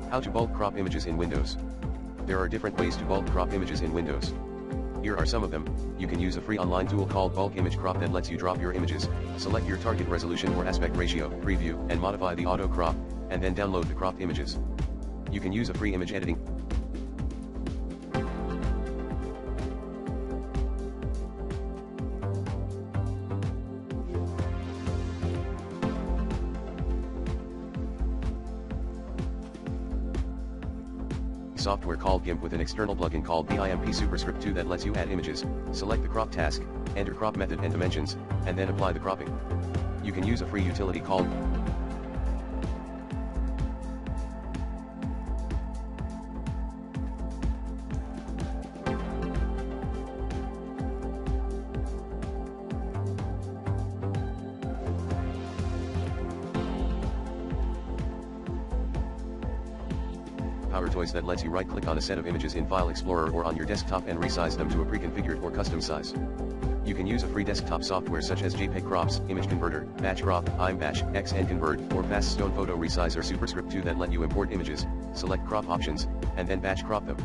How to bulk crop images in Windows. There are different ways to bulk crop images in Windows. Here are some of them. You can use a free online tool called Bulk Image Crop that lets you drop your images, select your target resolution or aspect ratio, preview, and modify the auto crop, and then download the cropped images. You can use a free image editing software called GIMP with an external plugin called BIMP Superscript 2 that lets you add images, select the crop task, enter crop method and dimensions, and then apply the cropping. You can use a free utility called PowerToys that lets you right-click on a set of images in File Explorer or on your desktop and resize them to a pre-configured or custom size. You can use a free desktop software such as JPEG Crops, Image Converter, Batch Crop, IMBatch, XNConvert, or Fast Stone Photo Resize or Superscript 2 that let you import images, select crop options, and then batch crop them.